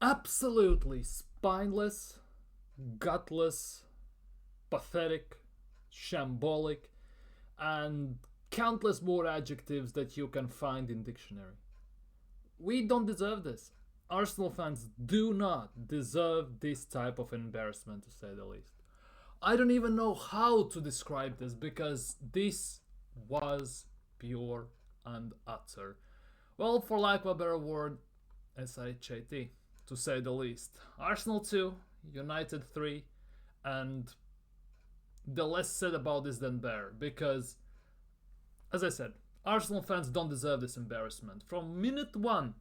Absolutely spineless, gutless, pathetic, shambolic, and countless more adjectives that you can find in dictionary. We don't deserve this. Arsenal fans do not deserve this type of embarrassment, to say the least. I don't even know how to describe this because this was pure and utter. Well, for lack of a better word, SHAT, to say the least. Arsenal 2, United 3, and the less said about this than better because, as I said, Arsenal fans don't deserve this embarrassment. From minute 1,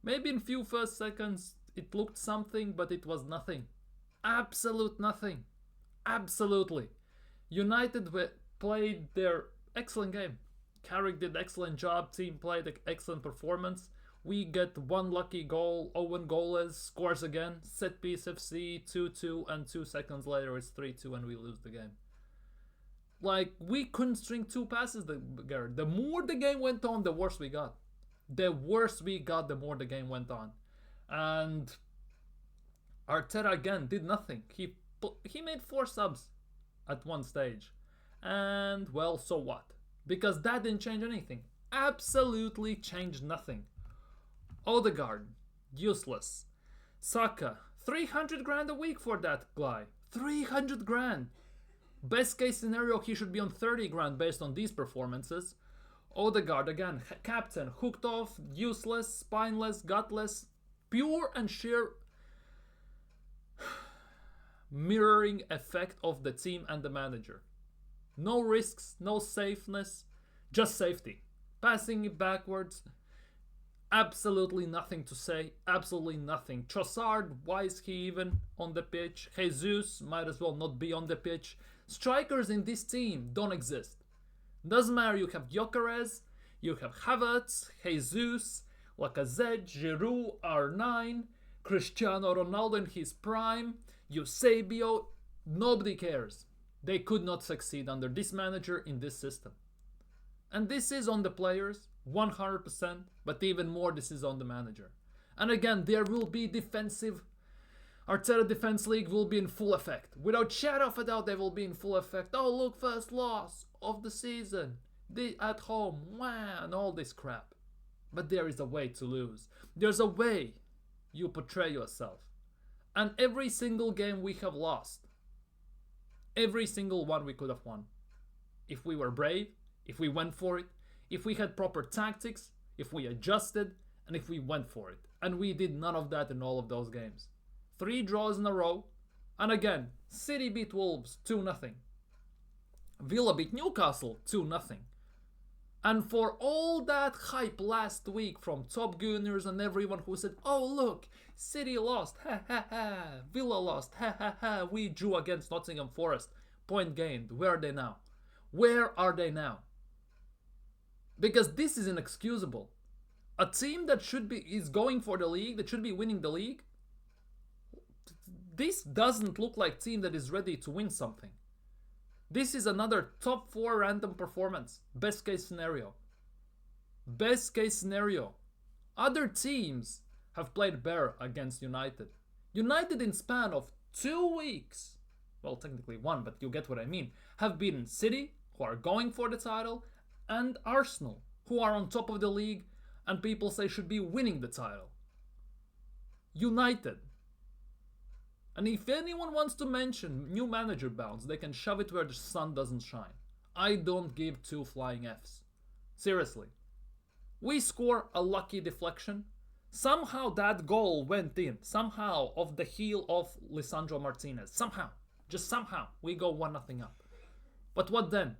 maybe in few first seconds it looked something, but it was nothing. Absolute nothing. Absolutely. United played their excellent game. Carrick did excellent job. Team played an excellent performance. We get one lucky goal. Owen Goles scores again. Set piece FC 2-2, and 2 seconds later it's 3-2 and we lose the game. Like, we couldn't string 2 passes together. The more the game went on, the worse we got. The worse we got, the more the game went on. And Arteta again did nothing. He made 4 subs at one stage. And, well, so what? Because that didn't change anything. Absolutely changed nothing. Odegaard, useless. Saka, 300 grand a week for that guy. 300 grand. Best case scenario, he should be on 30 grand based on these performances. Odegaard, again, captain, hooked off, useless, spineless, gutless, pure and sheer mirroring effect of the team and the manager. No risks, no safeness, just safety. Passing it backwards, absolutely nothing to say, absolutely nothing. Trossard, why is he even on the pitch? Jesus might as well not be on the pitch. Strikers in this team don't exist. Doesn't matter, you have Gyökeres, you have Havertz, Jesus, Lacazette, Giroud, R9, Cristiano Ronaldo in his prime, Eusebio, nobody cares. They could not succeed under this manager in this system. And this is on the players, 100%, but even more this is on the manager. And again, there will be defensive, Arteta Defense League will be in full effect. Without shadow of a doubt, they will be in full effect. Oh, look, first loss of the season, at home, wow, and all this crap. But there is a way to lose. There's a way you portray yourself. And every single game we have lost, every single one we could have won. If we were brave, if we went for it, if we had proper tactics, if we adjusted, and if we went for it. And we did none of that in all of those games. 3 draws in a row. And again, City beat Wolves 2-0. Villa beat Newcastle 2-0. And for all that hype last week from Top Gunners and everyone who said, oh look, City lost, ha ha ha, Villa lost, ha ha ha, we drew against Nottingham Forest, point gained, where are they now? Where are they now? Because this is inexcusable. A team that is going for the league, that should be winning the league, this doesn't look like a team that is ready to win something. This is another top 4 random performance. Best case scenario. Best case scenario. Other teams have played better against United. United in span of 2 weeks, well technically 1, but you get what I mean, have beaten City, who are going for the title, and Arsenal, who are on top of the league and people say should be winning the title. United. And if anyone wants to mention new manager bounce, they can shove it where the sun doesn't shine. I don't give 2 flying Fs. Seriously. We score a lucky deflection. Somehow that goal went in. Somehow off the heel of Lisandro Martinez. Somehow. Just somehow. We go 1-0 up. But what then?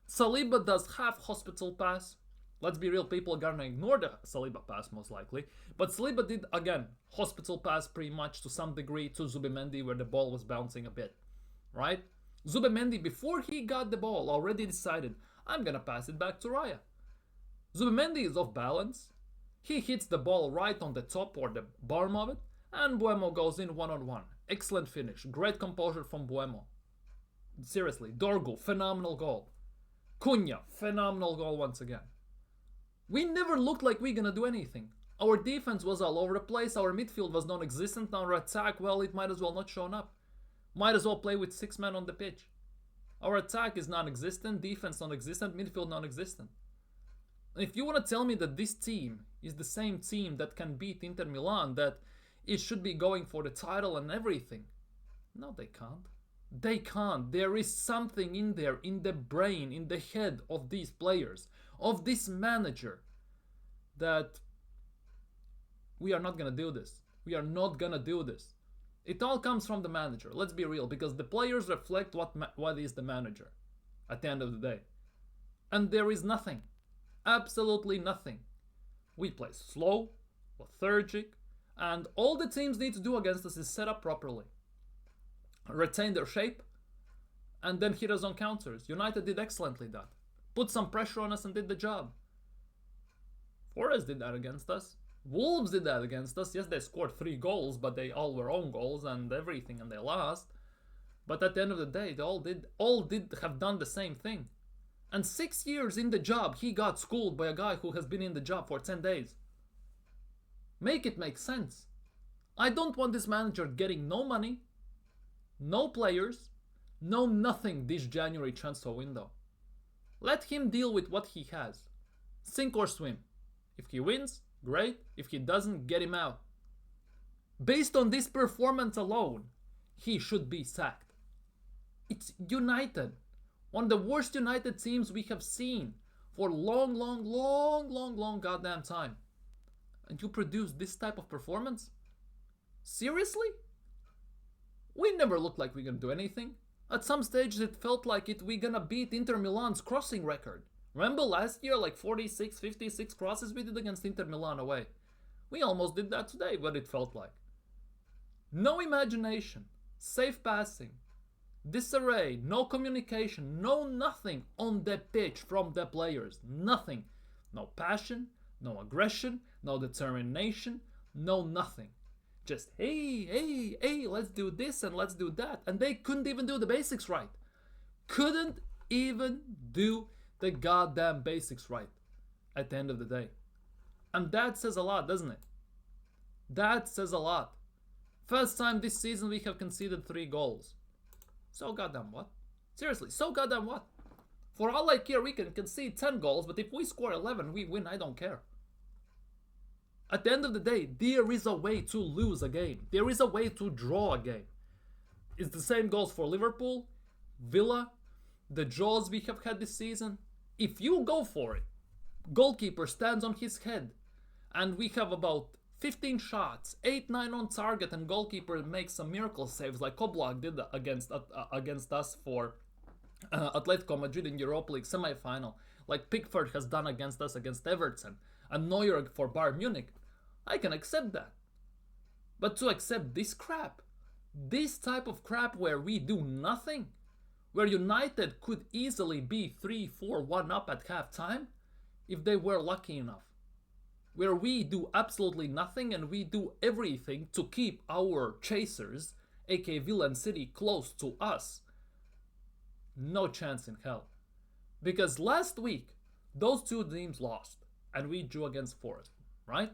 Saliba does half hospital pass. Let's be real, people are gonna ignore the Saliba pass most likely. But Saliba did, again, hospital pass pretty much to some degree to Zubimendi where the ball was bouncing a bit. Right? Zubimendi, before he got the ball, already decided, I'm gonna pass it back to Raya. Zubimendi is off balance. He hits the ball right on the top or the bottom of it. And Buemo goes in 1-on-1. Excellent finish. Great composure from Buemo. Seriously. Dorgu, phenomenal goal. Cunha, phenomenal goal once again. We never looked like we're gonna do anything. Our defense was all over the place, our midfield was non-existent, our attack, well, it might as well not shown up. Might as well play with 6 men on the pitch. Our attack is non-existent, defense non-existent, midfield non-existent. If you want to tell me that this team is the same team that can beat Inter Milan, that it should be going for the title and everything, no, they can't. They can't. There is something in there, in the brain, in the head of these players, of this manager, that we are not gonna do this. We are not gonna do this. It all comes from the manager. Let's be real, because the players reflect what is the manager at the end of the day. And there is nothing. Absolutely nothing. We play slow, lethargic, and all the teams need to do against us is set up properly, retain their shape, and then hit us on counters. United did excellently that. Put some pressure on us and did the job. Forest did that against us. Wolves did that against us. Yes, they scored 3 goals, but they all were own goals and everything, and they lost. But at the end of the day, they all did have done the same thing. And 6 years in the job, he got schooled by a guy who has been in the job for 10 days. Make it make sense. I don't want this manager getting no money, no players, no nothing this January transfer window. Let him deal with what he has. Sink or swim. If he wins, great. If he doesn't, get him out. Based on this performance alone, he should be sacked. It's United. One of the worst United teams we have seen for long goddamn time. And you produce this type of performance? Seriously? We never looked like we're gonna do anything. At some stages it felt like we're gonna beat Inter Milan's crossing record. Remember last year, like 46, 56 crosses we did against Inter Milan away? We almost did that today, what it felt like. No imagination, safe passing, disarray, no communication, no nothing on the pitch from the players. Nothing. No passion, no aggression, no determination, no nothing. Just, hey, let's do this and let's do that. And they couldn't even do the basics right. Couldn't even do the goddamn basics right at the end of the day. And that says a lot, doesn't it? That says a lot. First time this season we have conceded 3 goals. So goddamn what? Seriously, so goddamn what? For all I care, we can concede 10 goals, but if we score 11, we win, I don't care. At the end of the day, there is a way to lose a game. There is a way to draw a game. It's the same goes for Liverpool, Villa, the draws we have had this season. If you go for it, goalkeeper stands on his head, and we have about 15 shots, 8-9 on target, and goalkeeper makes some miracle saves like Oblak did against us for Atletico Madrid in Europa League semi-final, like Pickford has done against us against Everton, and Neuer for Bayern Munich. I can accept that. But to accept this crap, this type of crap where we do nothing, where United could easily be 3-4-1 up at halftime if they were lucky enough, where we do absolutely nothing and we do everything to keep our chasers, aka Villa and City, close to us, no chance in hell. Because last week, those 2 teams lost and we drew against Forest, right?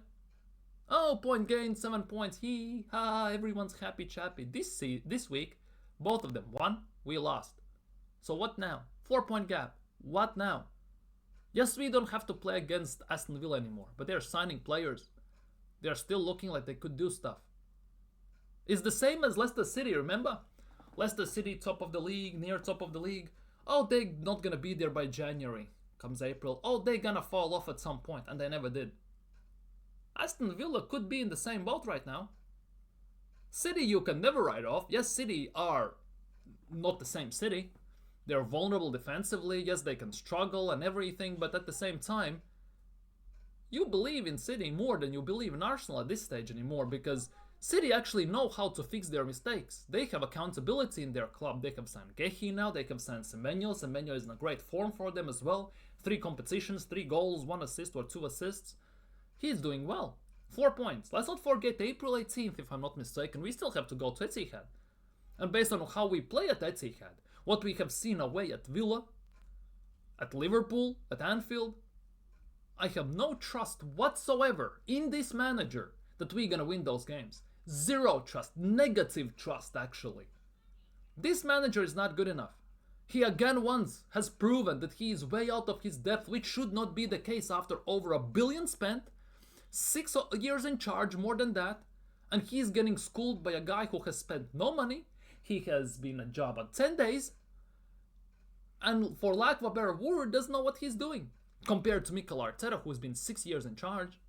Oh, point gain, 7 points, hee ha, everyone's happy chappy. This week, both of them won, we lost. So what now? 4-point gap. What now? Yes, we don't have to play against Aston Villa anymore, but they're signing players. They're still looking like they could do stuff. It's the same as Leicester City, remember? Leicester City, top of the league, near top of the league. Oh, they're not gonna be there by January. Comes April. Oh, they're gonna fall off at some point, and they never did. Aston Villa could be in the same boat right now. City you can never write off. Yes, City are not the same City. They're vulnerable defensively. Yes, they can struggle and everything, but at the same time, you believe in City more than you believe in Arsenal at this stage anymore, because City actually know how to fix their mistakes. They have accountability in their club. They have signed Gehi now. They have signed Semenyo. Semenyo is in a great form for them as well. 3 competitions, 3 goals, 1 assist or 2 assists. He's doing well. 4 points. Let's not forget April 18th, if I'm not mistaken. We still have to go to Etihad. And based on how we play at Etihad, what we have seen away at Villa, at Liverpool, at Anfield, I have no trust whatsoever in this manager that we're gonna win those games. Zero trust, negative trust actually. This manager is not good enough. He again once has proven that he is way out of his depth, which should not be the case after over $1 billion spent, 6 years in charge, more than that, and he's getting schooled by a guy who has spent no money. He has been in a job at 10 days, and for lack of a better word, doesn't know what he's doing. Compared to Mikel Arteta, who's been 6 years in charge.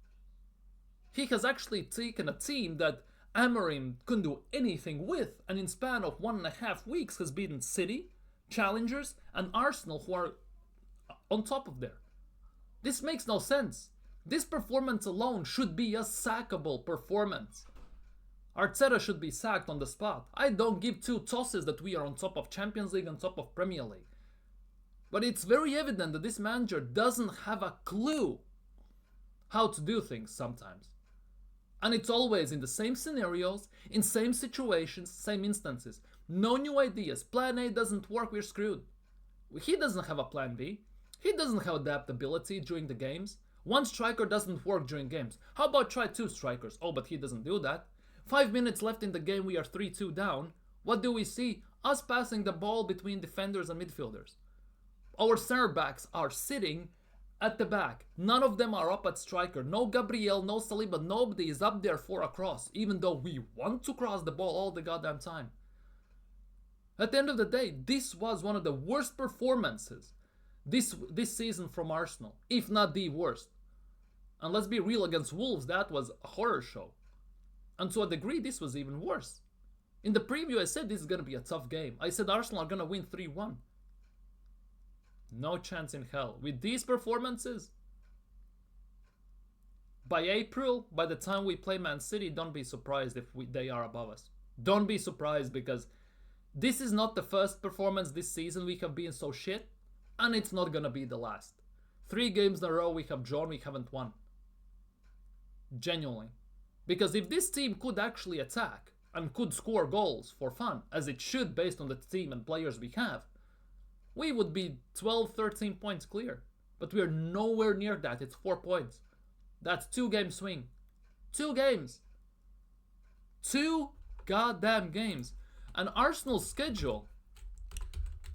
He has actually taken a team that Amorim couldn't do anything with, and in span of 1.5 weeks has beaten City, Challengers, and Arsenal, who are on top of there. This makes no sense. This performance alone should be a sackable performance. Arteta should be sacked on the spot. I don't give two tosses that we are on top of Champions League, on top of Premier League. But it's very evident that this manager doesn't have a clue how to do things sometimes. And it's always in the same scenarios, in same situations, same instances. No new ideas. Plan A doesn't work, we're screwed. He doesn't have a plan B. He doesn't have adaptability during the games. One striker doesn't work during games. How about try 2 strikers? Oh, but he doesn't do that. 5 minutes left in the game, we are 3-2 down. What do we see? Us passing the ball between defenders and midfielders. Our center backs are sitting at the back. None of them are up at striker. No Gabriel, no Saliba, nobody is up there for a cross, even though we want to cross the ball all the goddamn time. At the end of the day, this was one of the worst performances this season from Arsenal, if not the worst. And let's be real, against Wolves, that was a horror show. And to a degree, this was even worse. In the preview, I said this is going to be a tough game. I said Arsenal are going to win 3-1. No chance in hell. With these performances, by April, by the time we play Man City, don't be surprised if they are above us. Don't be surprised, because this is not the first performance this season we have been so shit, and it's not gonna be the last. 3 games in a row we have drawn, we haven't won. Genuinely. Because if this team could actually attack and could score goals for fun, as it should based on the team and players we have, we would be 12, 13 points clear. But we are nowhere near that. It's 4 points. That's 2-game swing. 2 games. 2 goddamn games. And Arsenal's schedule,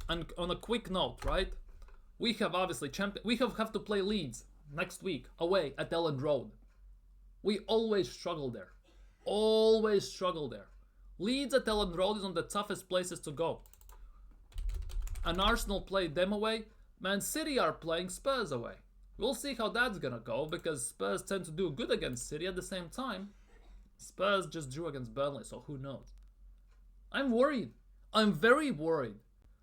and on a quick note, right? We have obviously we have to play Leeds next week away at Elland Road. We always struggle there. Always struggle there. Leeds at Elland Road is one of the toughest places to go. And Arsenal played them away. Man City are playing Spurs away. We'll see how that's gonna go, because Spurs tend to do good against City. At the same time, Spurs just drew against Burnley, so who knows. I'm worried. I'm very worried.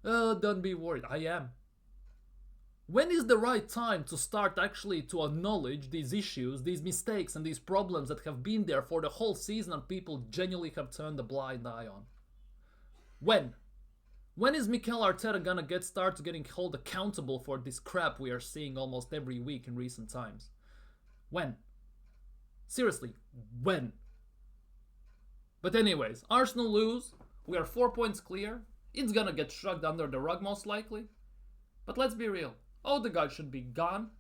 Don't be worried. I am. When is the right time to start actually to acknowledge these issues, these mistakes, and these problems that have been there for the whole season and people genuinely have turned a blind eye on? When? When is Mikel Arteta gonna start getting held accountable for this crap we are seeing almost every week in recent times? When? Seriously, when? But anyways, Arsenal lose. We are 4 points clear. It's gonna get shrugged under the rug most likely. But let's be real. Odegaard should be gone.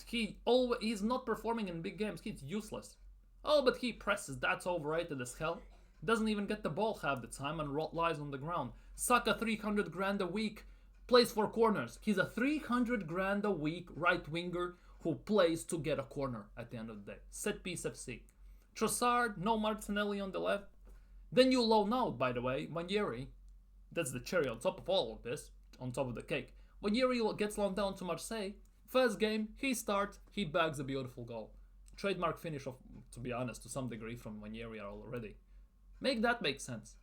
He's not performing in big games. He's useless. Oh, but he presses. That's overrated as hell. Doesn't even get the ball half the time and lies on the ground. Saka 300 grand a week, plays for corners. He's a 300 grand a week right winger who plays to get a corner at the end of the day. Set piece FC. Trossard, no Martinelli on the left. Then you loan out, by the way, Ranieri. That's the cherry on top of all of this, on top of the cake. Ranieri gets loaned down to Marseille. First game, he starts, he bags a beautiful goal. Trademark finish, to be honest, to some degree from Ranieri already. Make that make sense.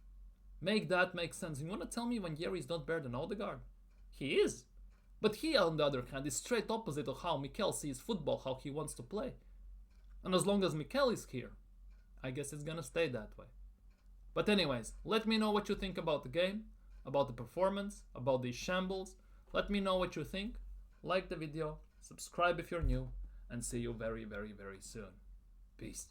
Make that make sense. You want to tell me Ranieri is not better than Odegaard? He is. But he, on the other hand, is straight opposite of how Mikel sees football, how he wants to play. And as long as Mikel is here, I guess it's gonna stay that way. But anyways, let me know what you think about the game, about the performance, about these shambles. Let me know what you think. Like the video, subscribe if you're new, and see you very, very, very soon. Peace.